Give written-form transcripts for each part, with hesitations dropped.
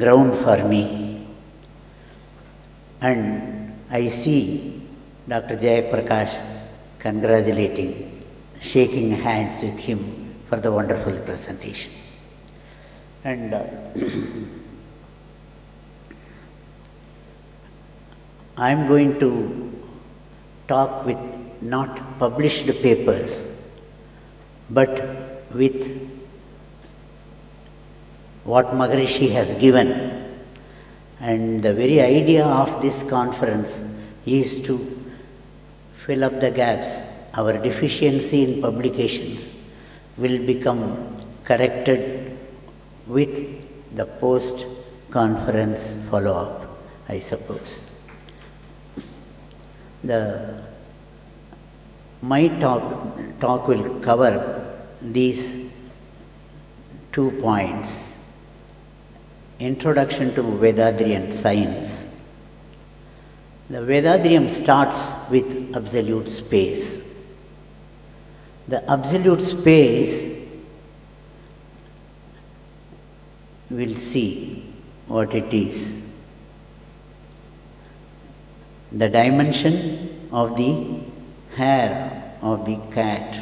ground for me. And I see Dr. Jayaprakash congratulating, shaking hands with him for the wonderful presentation. And I am going to talk with not published papers, but with what Maharishi has given. And the very idea of this conference is to fill up the gaps. Our deficiency in publications will become corrected with the post-conference follow-up, I suppose. My talk will cover these 2 points. Introduction to Vedadriyan science. The Vedadriyam starts with absolute space. The absolute space, we'll see what it is. The dimension of the hair of the cat,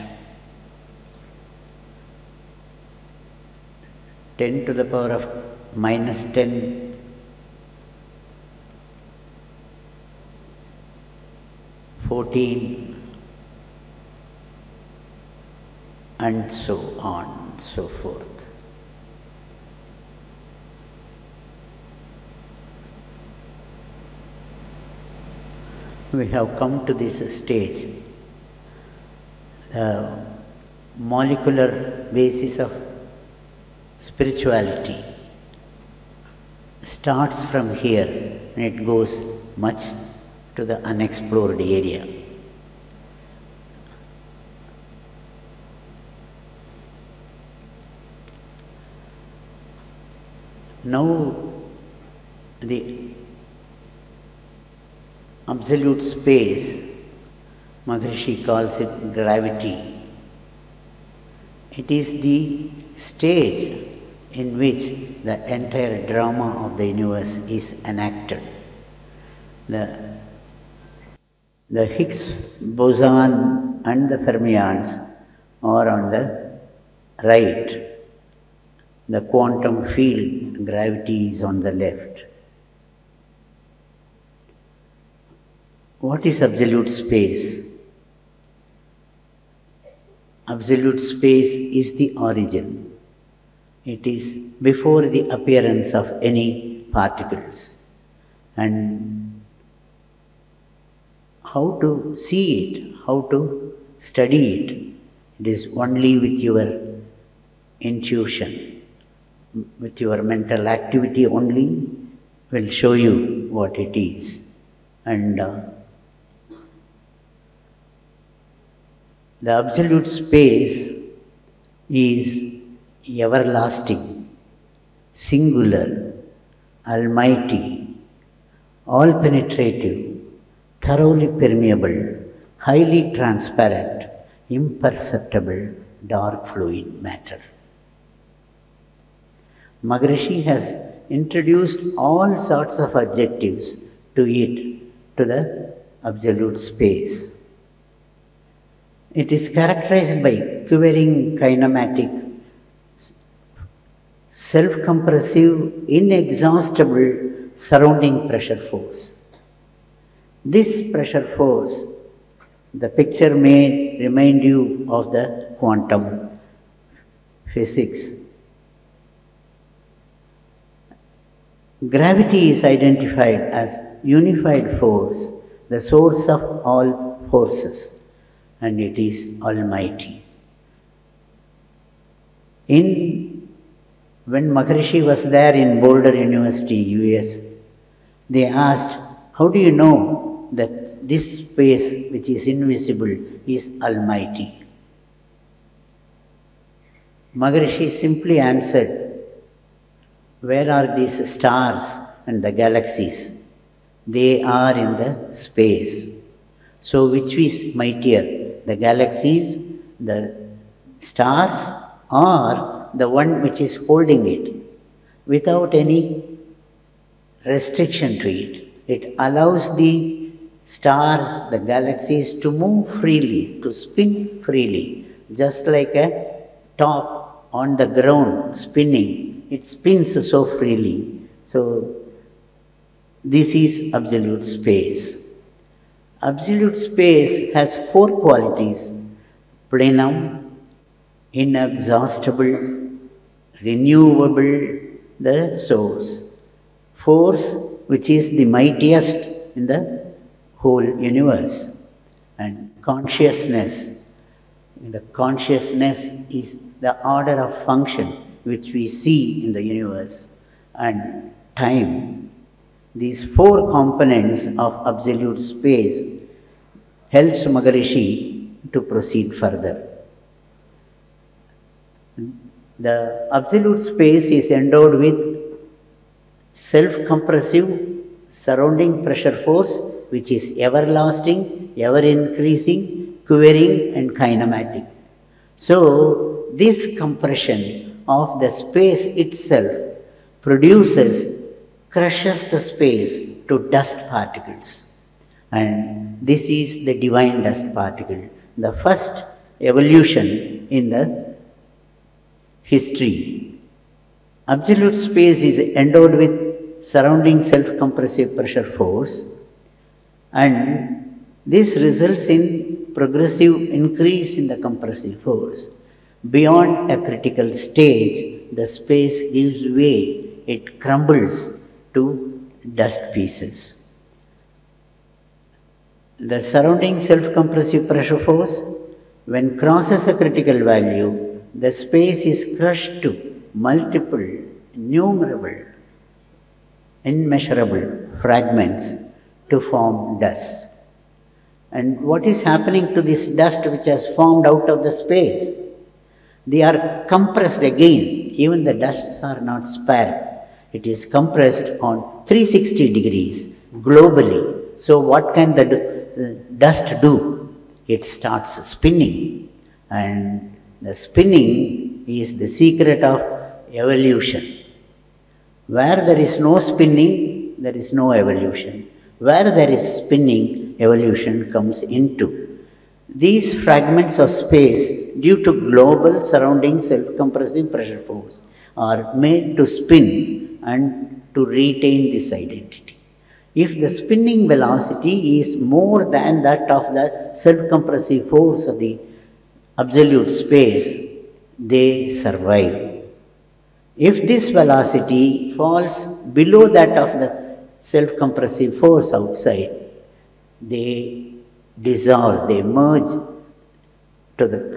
10 to the power of minus 10 14 and so on and so forth. We have come to this stage. The molecular basis of spirituality starts from here and it goes much to the unexplored area. Now, the absolute space, Maharishi calls it gravity. It is the stage in which the entire drama of the universe is enacted. The Higgs boson and the fermions are on the right. The quantum field, gravity, is on the left. What is absolute space? Absolute space is the origin. It is before the appearance of any particles. And how to see it, how to study it, it is only with your intuition, with your mental activity only will show you what it is. And the absolute space is everlasting, singular, almighty, all-penetrative, thoroughly permeable, highly transparent, imperceptible, dark fluid matter. Maharishi has introduced all sorts of adjectives to it, to the absolute space. It is characterized by quivering kinematic, self-compressive, inexhaustible surrounding pressure force. This pressure force, the picture may remind you of the quantum physics. Gravity is identified as unified force, the source of all forces, and it is almighty. When Maharishi was there in Boulder University, US, they asked, how do you know that this space which is invisible is almighty? Maharishi simply answered, where are these stars and the galaxies? They are in the space. So which is mightier, the galaxies, the stars, or the one which is holding it? Without any restriction to it. It allows the stars, the galaxies to move freely, to spin freely, just like a top on the ground spinning. It spins so freely. So, this is absolute space. Absolute space has four qualities: plenum, inexhaustible, renewable, the source. Force, which is the mightiest in the whole universe. And consciousness. The consciousness is the order of function which we see in the universe. And time. These four components of absolute space helps Maharishi to proceed further. The absolute space is endowed with self-compressive surrounding pressure force, which is everlasting, ever-increasing, quivering and kinematic. So, this compression of the space itself crushes the space to dust particles. And this is the divine dust particle, the first evolution in the history. Absolute space is endowed with surrounding self-compressive pressure force, and this results in progressive increase in the compressive force. Beyond a critical stage, the space gives way, it crumbles to dust pieces. The surrounding self-compressive pressure force, when crosses a critical value, the space is crushed to multiple, innumerable, immeasurable fragments to form dust. And what is happening to this dust which has formed out of the space? They are compressed again. Even the dusts are not spared. It is compressed on 360 degrees globally. So what can the dust do? It starts spinning. And the spinning is the secret of evolution. Where there is no spinning, there is no evolution. Where there is spinning, evolution comes into. These fragments of space, due to global surrounding self-compressive pressure force, are made to spin and to retain this identity. If the spinning velocity is more than that of the self-compressive force of the absolute space, they survive. If this velocity falls below that of the self-compressive force outside, they dissolve, they merge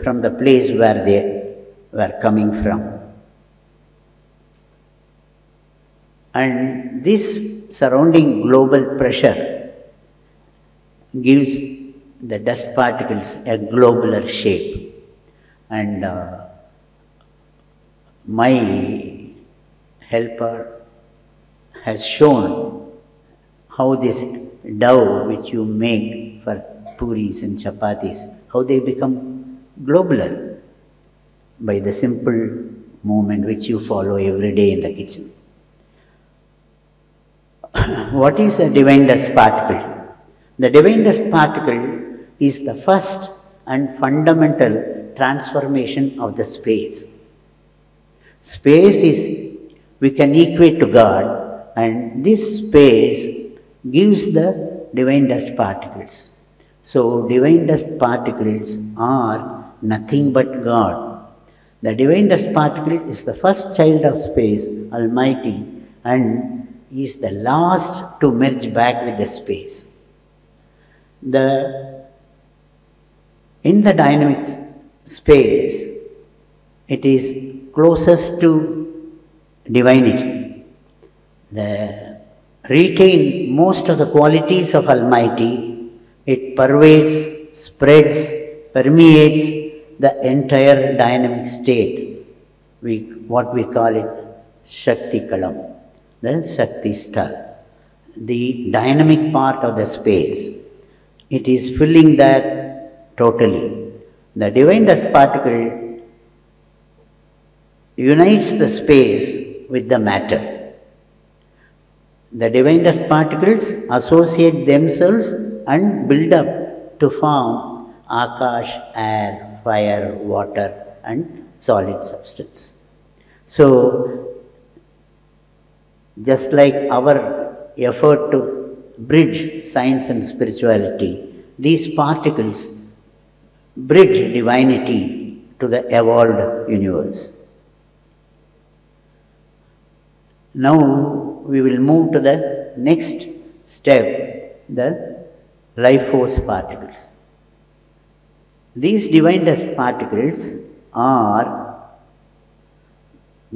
from the place where they were coming from. And this surrounding global pressure gives the dust particles a globular shape. And my helper has shown how this dough which you make for puris and chapatis, how they become globular by the simple movement which you follow every day in the kitchen. What is a divine dust particle? The divine dust particle is the first and fundamental transformation of the space. Space is, we can equate to God, and this space gives the divine dust particles. So, divine dust particles are nothing but God. The divine dust particle is the first child of space, Almighty, and is the last to merge back with the space. In the dynamic space, it is closest to divinity. Retain most of the qualities of Almighty. It pervades, spreads, permeates the entire dynamic state. What we call it Shakti Kalam, the Shakti star. The dynamic part of the space. It is filling that totally. The divine dust particle unites the space with the matter. The divine dust particles associate themselves and build up to form Akash, air, fire, water and solid substance. So, just like our effort to bridge science and spirituality, these particles bridge divinity to the evolved universe. Now we will move to the next step, the life force particles. These divine dust particles are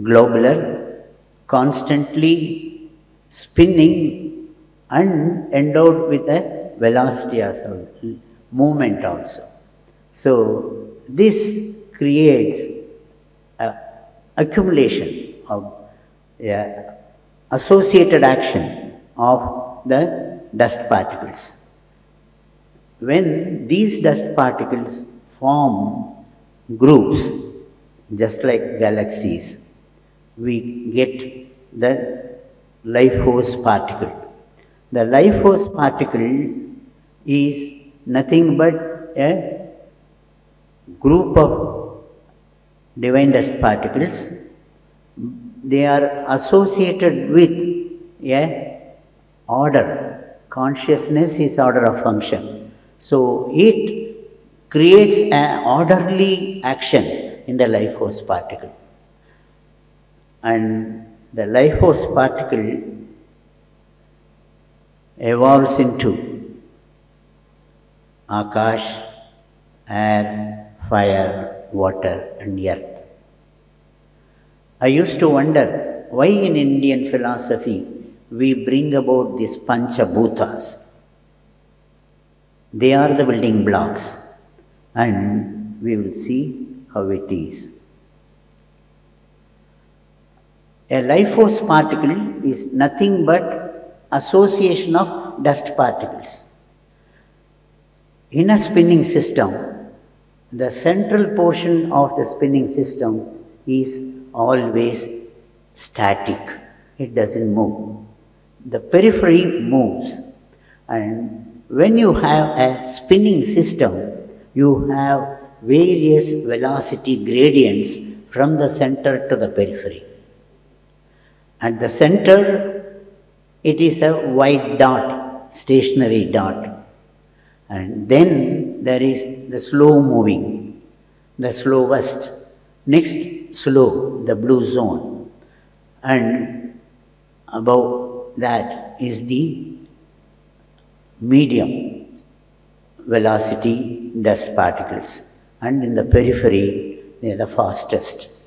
globular, constantly spinning and endowed with a velocity also, movement also. So this creates an accumulation of associated action of the dust particles. When these dust particles form groups, just like galaxies, we get the life force particle. The life force particle is nothing but a group of divine dust particles. They are associated with a order. Consciousness is order of function. So it creates an orderly action in the life force particle. And the life force particle evolves into Akash, air, fire, water and earth. I used to wonder why in Indian philosophy we bring about these Panchabhutas. They are the building blocks and we will see how it is. A life force particle is nothing but association of dust particles. In a spinning system, the central portion of the spinning system is always static. It doesn't move. The periphery moves. And when you have a spinning system, you have various velocity gradients from the center to the periphery. At the center, it is a white dot, stationary dot. And then there is the slow moving, the slowest. Next, slow, the blue zone. And above that is the medium velocity dust particles. And in the periphery, they are the fastest.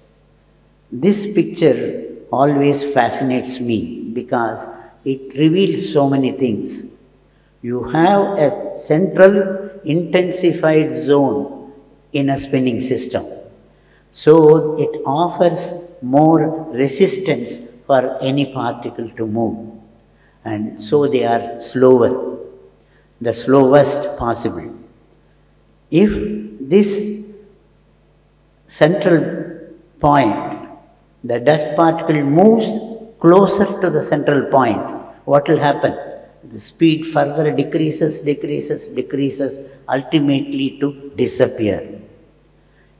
This picture always fascinates me because it reveals so many things. You have a central intensified zone in a spinning system. So it offers more resistance for any particle to move. And so they are slower, the slowest possible. If this central point, the dust particle moves closer to the central point, what will happen? The speed further decreases, ultimately to disappear.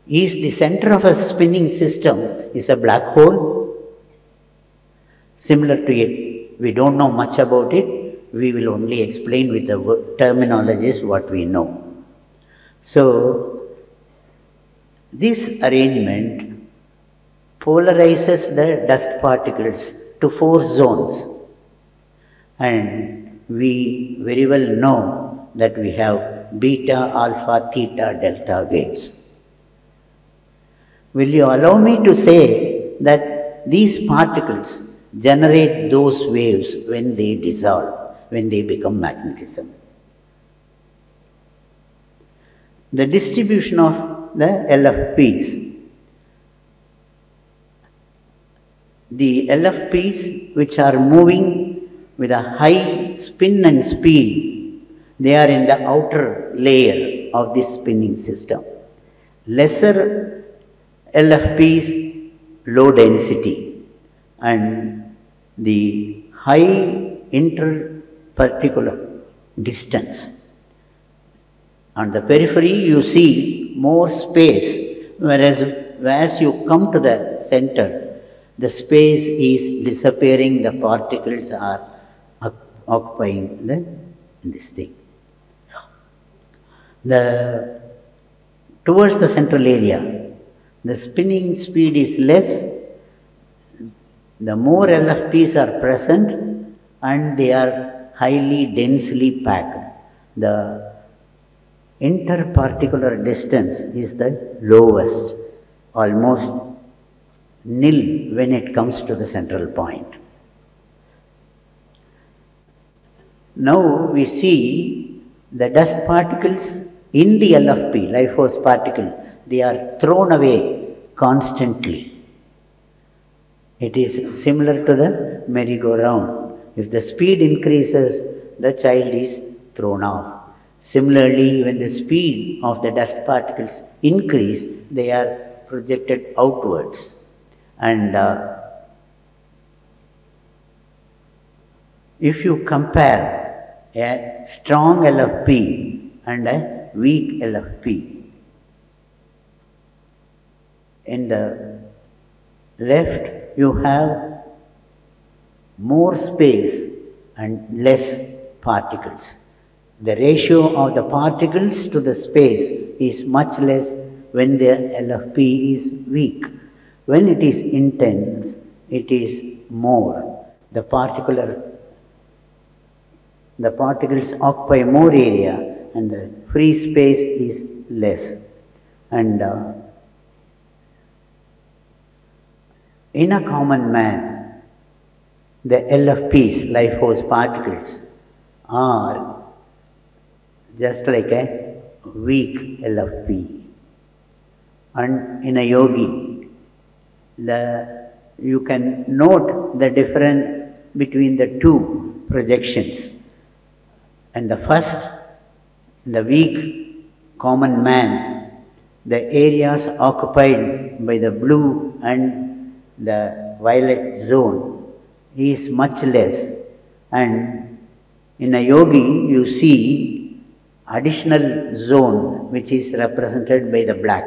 Is the center of a spinning system is a black hole? Similar to it, we don't know much about it. We will only explain with the terminologies what we know. So, this arrangement polarizes the dust particles to 4 zones. And we very well know that we have beta, alpha, theta, delta waves. Will you allow me to say that these particles generate those waves when they dissolve, when they become magnetism? The distribution of the LFPs. The LFPs which are moving with a high spin and speed, they are in the outer layer of this spinning system. Lesser LFPs, low density, and the high interparticular distance. On the periphery, you see more space, whereas as you come to the center, the space is disappearing, the particles are occupying this thing. Towards the central area, the spinning speed is less, the more LFPs are present, and they are highly densely packed. The interparticular distance is the lowest, almost nil when it comes to the central point. Now we see the dust particles in the LFP, life force particle, they are thrown away constantly. It is similar to the merry-go-round. If the speed increases, the child is thrown off. Similarly, when the speed of the dust particles increase, they are projected outwards. And if you compare a strong LFP and a weak LFP, in the left you have more space and less particles. The ratio of the particles to the space is much less when the LFP is weak. When it is intense, it is more. The particles occupy more area and the free space is less. And in a common man, the LFPs, life force particles, are just like a weak LFP. And in a yogi, you can note the difference between the two projections. And the first, the weak common man, the areas occupied by the blue and the violet zone is much less. And in a yogi, you see additional zone which is represented by the black.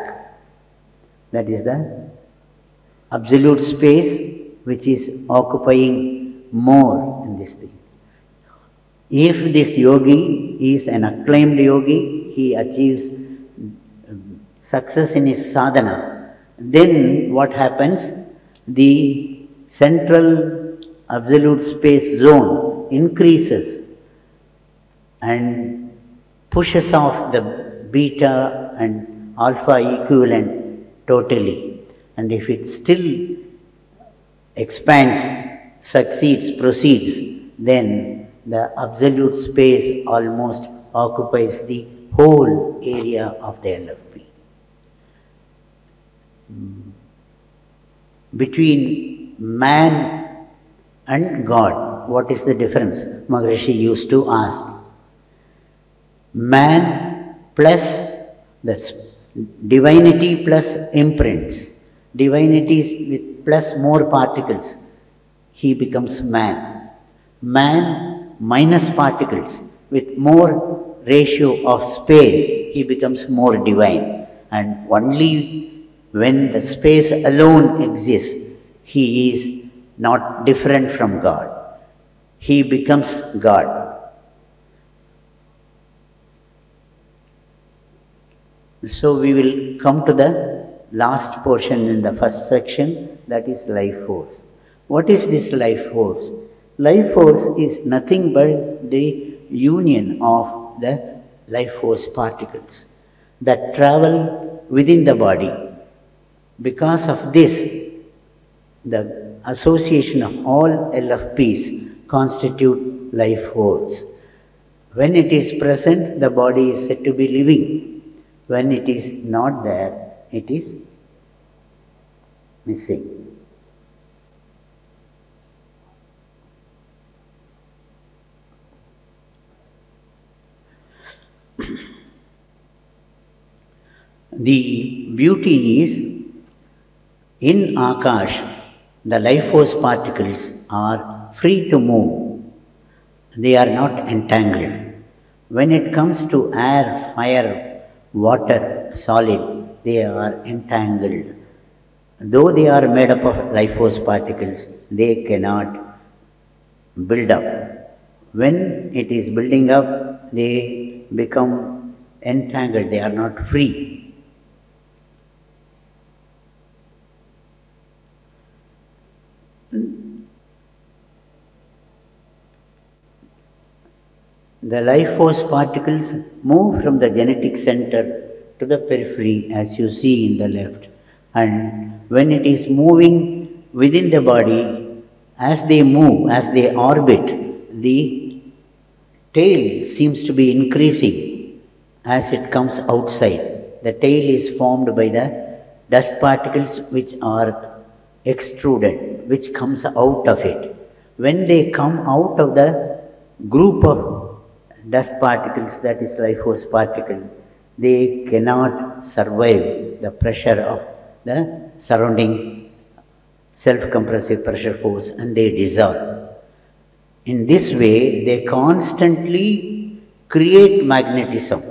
That is the absolute space which is occupying more in this thing. If this yogi is an acclaimed yogi, he achieves success in his sadhana, then what happens? The central absolute space zone increases and pushes off the beta and alpha equivalent totally. And if it still expands, succeeds, proceeds, then the absolute space almost occupies the whole area of the LFP. Between man and God, what is the difference? Maharishi used to ask. Man plus the divinity plus imprints, divinity with plus more particles, he becomes man. Man minus particles with more ratio of space, he becomes more divine. And only when the space alone exists, he is not different from God. He becomes God. So we will come to the last portion in the first section, that is life force. What is this life force? Life force is nothing but the union of the life force particles that travel within the body. Because of this, the association of all LFPs constitute life force. When it is present, the body is said to be living. When it is not there, it is missing. The beauty is, in Akash, the life force particles are free to move. they are not entangled. When it comes to air, fire, water, solid, they are entangled. Though they are made up of life force particles, they cannot build up. When it is building up, they become entangled, they are not free. The life force particles move from the genetic center to the periphery, as you see in the left. And when it is moving within the body, as they move, as they orbit, the tail seems to be increasing as it comes outside. The tail is formed by the dust particles which are extruded, which comes out of it. When they come out of the group of dust particles, that is life force particle, they cannot survive the pressure of the surrounding self-compressive pressure force and they dissolve. In this way, they constantly create magnetism.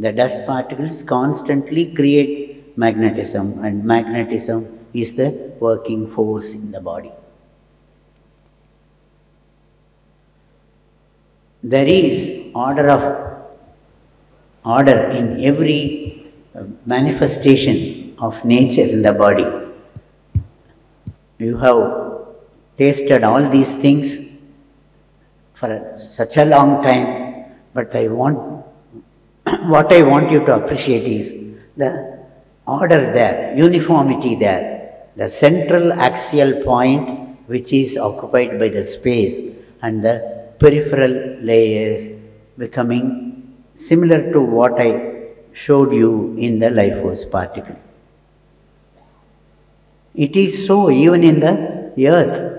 The dust particles constantly create magnetism, and magnetism is the working force in the body. There is order in every manifestation of nature in the body. You have tasted all these things for such a long time, but what I want you to appreciate is the order there, uniformity there, the central axial point which is occupied by the space and the peripheral layers becoming similar to what I showed you in the life force particle. It is so even in the earth.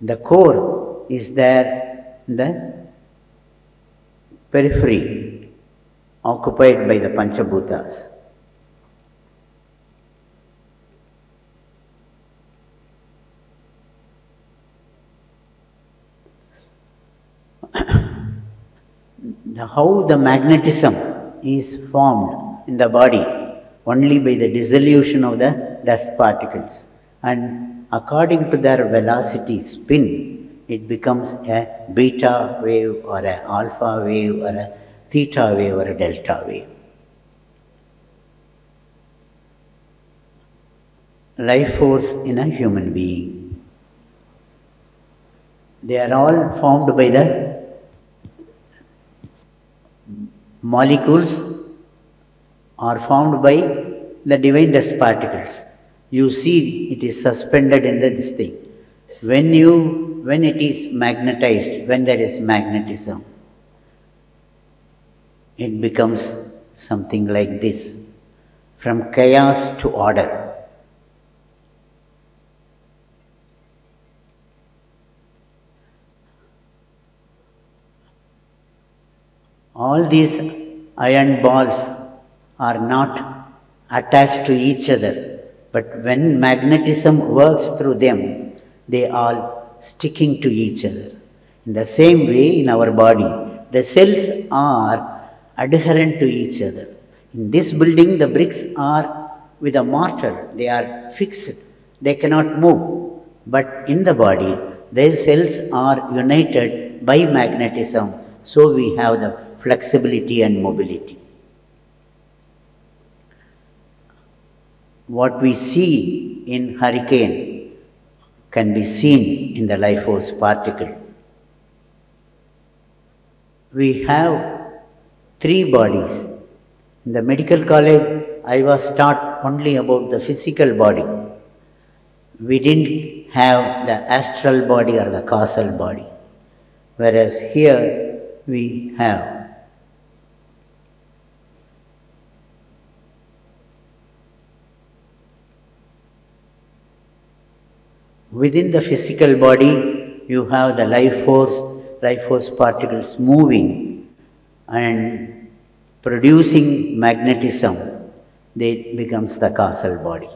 The core is there in the periphery, occupied by the Panchabhutas. How the magnetism is formed in the body only by the dissolution of the dust particles, and according to their velocity spin, it becomes a beta wave or an alpha wave or a theta wave or a delta wave. Life force in a human being. They are all formed by the molecules are formed by the divine dust particles. You see it is suspended in this thing. When it is magnetized, when there is magnetism, it becomes something like this, from chaos to order. All these iron balls are not attached to each other, but when magnetism works through them, they are sticking to each other. In the same way, in our body, the cells are adherent to each other. In this building, the bricks are with a mortar, they are fixed, they cannot move. But in the body, their cells are united by magnetism, so we have the flexibility and mobility. What we see in hurricane can be seen in the life force particle. We have 3 bodies. In the medical college, I was taught only about the physical body. We didn't have the astral body or the causal body. Whereas here we have. Within the physical body, you have the life force particles moving and producing magnetism. That becomes the causal body.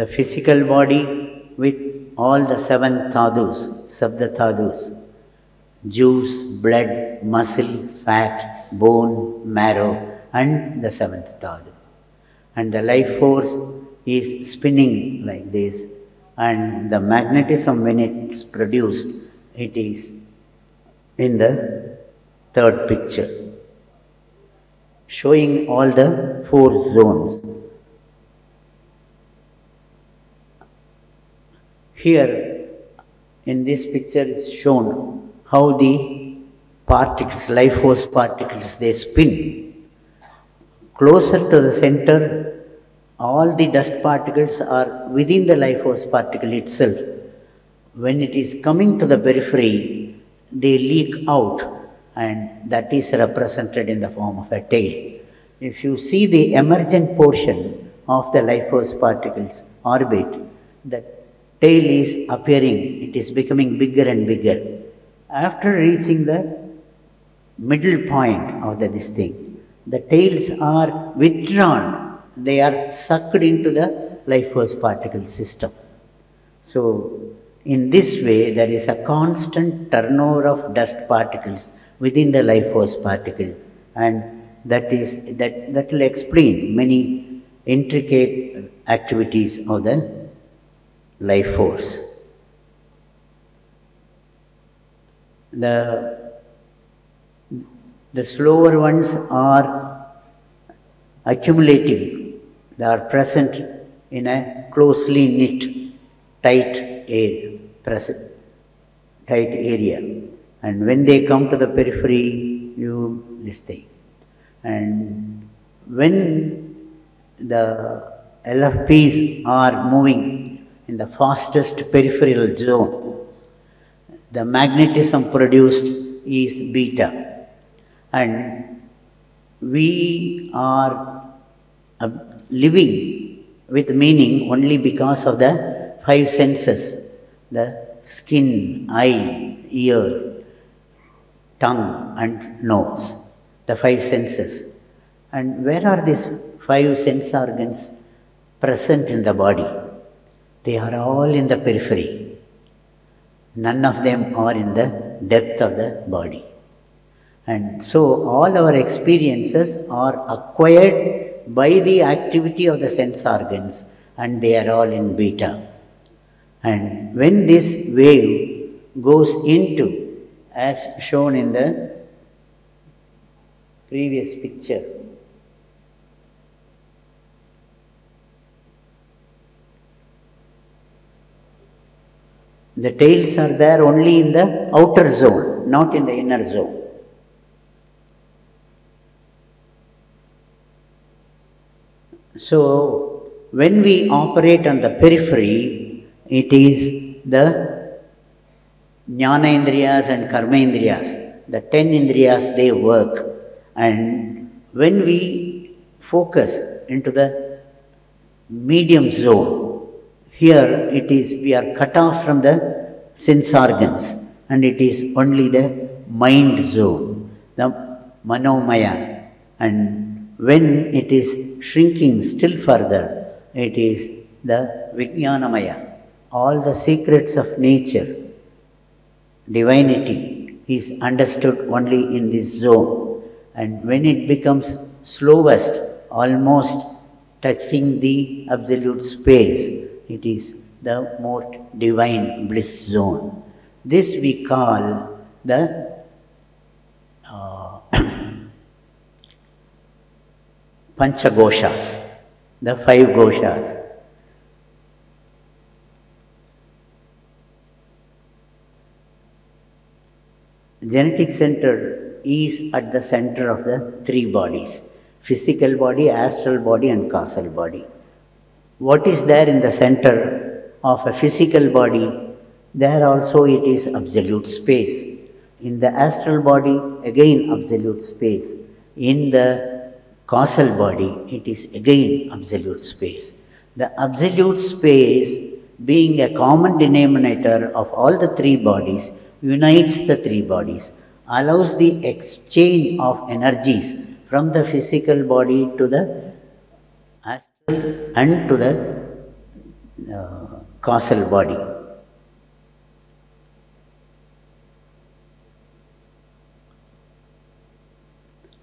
the physical body with all the 7 thadus, sabda thadus, juice, blood, muscle, fat, bone, marrow, and the 7th dhatu. And the life force is spinning like this, and the magnetism, when it's produced, it is in the third picture, showing all the 4 zones. Here in this picture is shown how the particles, life force particles, they spin. Closer to the center, all the dust particles are within the life force particle itself. When it is coming to the periphery, they leak out, and that is represented in the form of a tail. If you see the emergent portion of the life force particles orbit, the tail is appearing, it is becoming bigger and bigger. After reaching the middle point of this thing, the tails are withdrawn, they are sucked into the life force particle system. So, in this way, there is a constant turnover of dust particles within the life force particle, and that will explain many intricate activities of the life force. The slower ones are accumulating. They are present in a closely knit, tight area. And when they come to the periphery, this thing. And when the LFPs are moving in the fastest peripheral zone, the magnetism produced is beta. And we are living with meaning only because of the 5 senses, the skin, eye, ear, tongue and nose, the 5 senses. And where are these 5 sense organs present in the body? They are all in the periphery. None of them are in the depth of the body. And so all our experiences are acquired by the activity of the sense organs, and they are all in beta. And when this wave goes into, as shown in the previous picture, the tails are there only in the outer zone, not in the inner zone. So, when we operate on the periphery, it is the Jnana Indriyas and Karma Indriyas, the 10 Indriyas, they work. And when we focus into the medium zone, here it is, we are cut off from the sense organs, and it is only the mind zone, the Manomaya. And when it is shrinking still further, it is the Vijnanamaya. All the secrets of nature, divinity, is understood only in this zone. And when it becomes slowest, almost touching the absolute space, it is the more divine bliss zone. This we call the Panchagoshas, the 5 Goshas. Genetic center is at the center of the 3 bodies: physical body, astral body and causal body. What is there in the center of a physical body? There also it is absolute space. In the astral body, again absolute space. In the causal body, it is again absolute space. The absolute space, being a common denominator of all the 3 bodies, unites the 3 bodies, allows the exchange of energies from the physical body to the astral and to the causal body.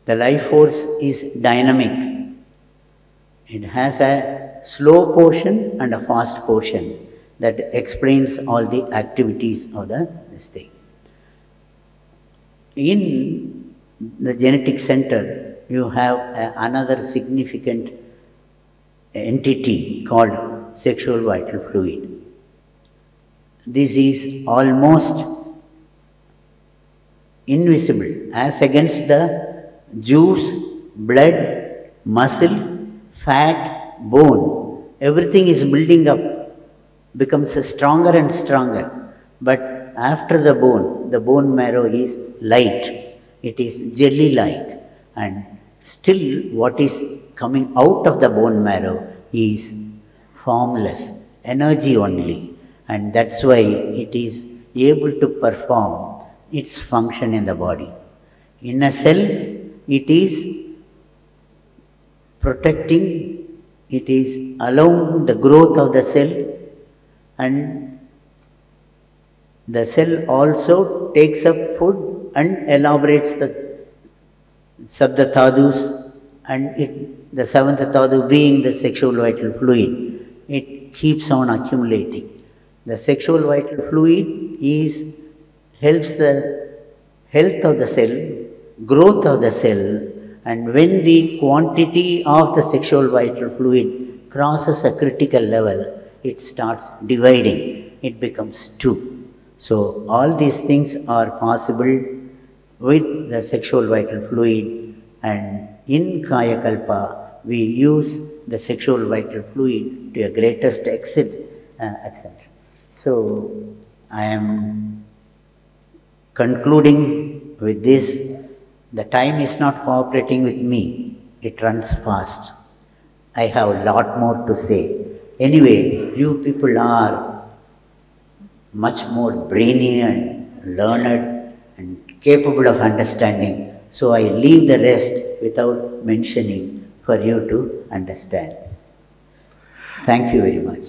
The life force is dynamic. It has a slow portion and a fast portion that explains all the activities of this thing. In the genetic center, you have another significant entity called sexual vital fluid. This is almost invisible as against the juice, blood, muscle, fat, bone. Everything is building up, becomes stronger and stronger. But after the bone marrow is light. It is jelly-like. And still what is coming out of the bone marrow is formless, energy only. And that's why it is able to perform its function in the body. In a cell, it is protecting, it is allowing the growth of the cell, and the cell also takes up food and elaborates the Sabda Tadus, and the seventh Tadu being the sexual vital fluid, it keeps on accumulating. The sexual vital fluid helps the health of the cell, growth of the cell, and when the quantity of the sexual vital fluid crosses a critical level, it starts dividing. It becomes two. So all these things are possible with the sexual vital fluid, and in Kaya Kalpa we use the sexual vital fluid to a greatest extent. So I am concluding with this. The time is not cooperating with me. It runs fast. I have a lot more to say. Anyway, you people are much more brainy and learned and capable of understanding. So I leave the rest without mentioning for you to understand. Thank you very much.